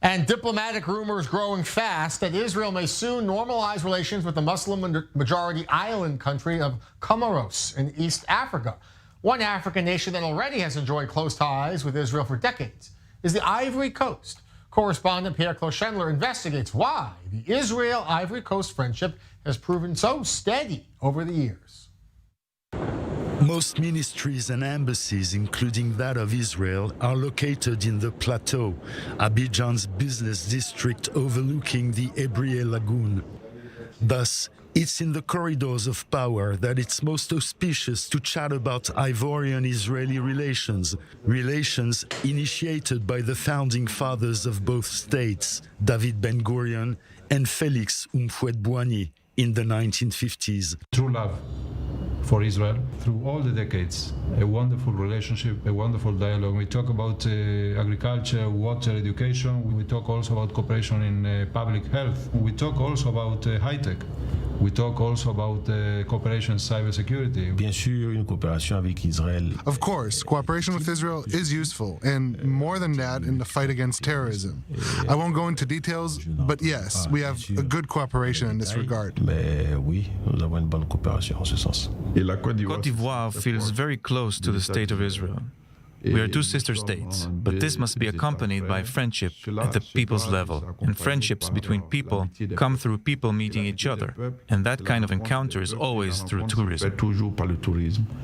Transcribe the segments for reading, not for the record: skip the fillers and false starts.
And diplomatic rumors growing fast that Israel may soon normalize relations with the Muslim-majority island country of Comoros in East Africa. One African nation that already has enjoyed close ties with Israel for decades is the Ivory Coast. Correspondent Pierre-Claude Chandler investigates why the Israel-Ivory Coast friendship has proven so steady over the years. Most ministries and embassies, including that of Israel, are located in the Plateau, Abidjan's business district overlooking the Ebrié Lagoon. Thus, it's in the corridors of power that it's most auspicious to chat about Ivorian-Israeli relations, relations initiated by the founding fathers of both states, David Ben-Gurion and Félix Houphouët-Boigny, in the 1950s. True love for Israel through all the decades, a wonderful relationship, a wonderful dialogue. We talk about agriculture, water, education. We talk also about cooperation in public health. We talk also about high-tech. We talk also about cooperation in cybersecurity. Bien sûr, une coopération avec Israël. Of course, cooperation with Israel is useful, and more than that, in the fight against terrorism. I won't go into details, but yes, we have a good cooperation in this regard. Mais oui, nous avons une bonne coopération en ce sens. Côte d'Ivoire feels very close to the state of Israel. We are two sister states, but this must be accompanied by friendship at the people's level. And friendships between people come through people meeting each other. And that kind of encounter is always through tourism.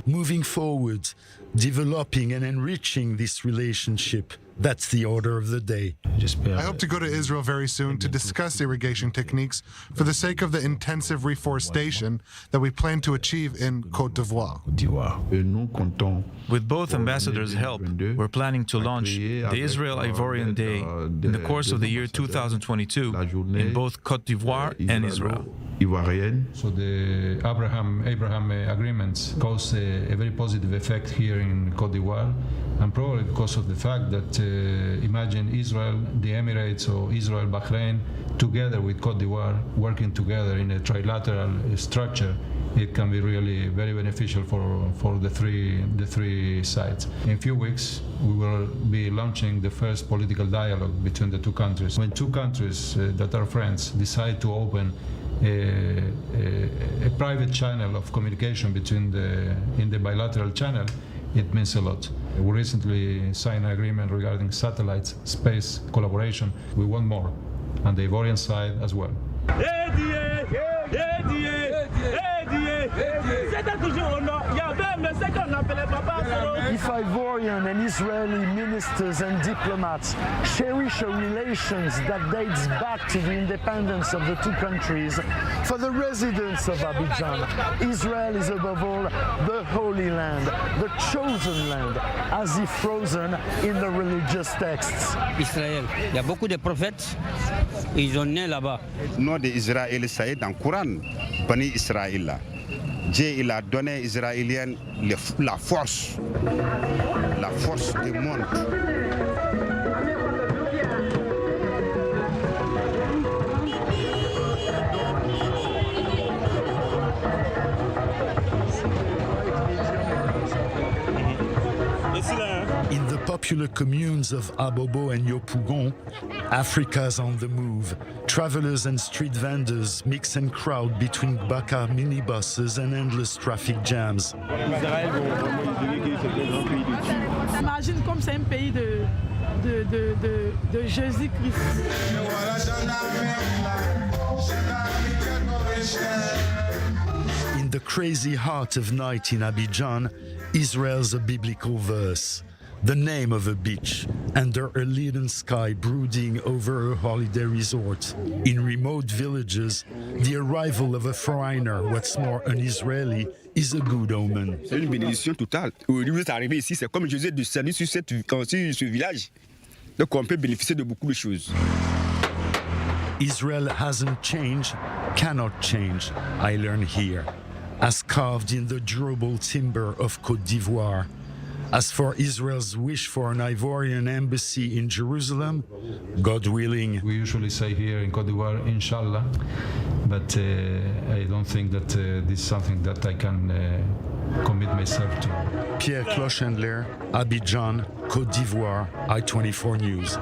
Moving forward, developing and enriching this relationship, that's the order of the day. I hope to go to Israel very soon to discuss irrigation techniques for the sake of the intensive reforestation that we plan to achieve in Côte d'Ivoire. With both ambassadors' help, we're planning to launch the Israel-Ivorian Day in the course of the year 2022 in both Côte d'Ivoire and Israel. So the Abraham agreements cause a very positive effect here in Côte d'Ivoire, and probably because of the fact that imagine Israel, the Emirates, or Israel, Bahrain, together with Côte d'Ivoire, working together in a trilateral structure. It can be really very beneficial for the three sides. In a few weeks, we will be launching the first political dialogue between the two countries. When two countries that are friends decide to open a private channel of communication in the bilateral channel, it means a lot. We recently signed an agreement regarding satellites, space collaboration. We want more, on the Ivorian side as well. If Ivorian and Israeli ministers and diplomats cherish a relations that dates back to the independence of the two countries, for the residents of Abidjan, Israel is above all the Holy Land, the chosen land, as if frozen in the religious texts. Israël, il y a beaucoup de prophètes, ils sont nés là-bas. Le nom d'Israël, ça est dans le Coran, Bani Israël. Dieu il a donné aux Israéliens la force du monde. In the popular communes of Abobo and Yopougon, Africa's on the move. Travelers and street vendors mix and crowd between Bakar minibuses and endless traffic jams. Imagine comme c'est un pays de Jésus-Christ. In the crazy heart of night in Abidjan, Israel's a biblical verse. The name of a beach, under a leaden sky brooding over a holiday resort. In remote villages, the arrival of a foreigner, what's more an Israeli, is a good omen. C'est une bénédiction totale. Aujourd'hui, vous êtes arrivé ici, c'est comme Jésus descendu sur ce village. Donc on peut bénéficier de beaucoup de choses. Israel hasn't changed, cannot change, I learn here, as carved in the durable timber of Côte d'Ivoire. As for Israel's wish for an Ivorian embassy in Jerusalem, God willing. We usually say here in Côte d'Ivoire, Inshallah, but I don't think that this is something that I can commit myself to. Pierre-Claude Chandler, Abidjan, Côte d'Ivoire, I-24 News.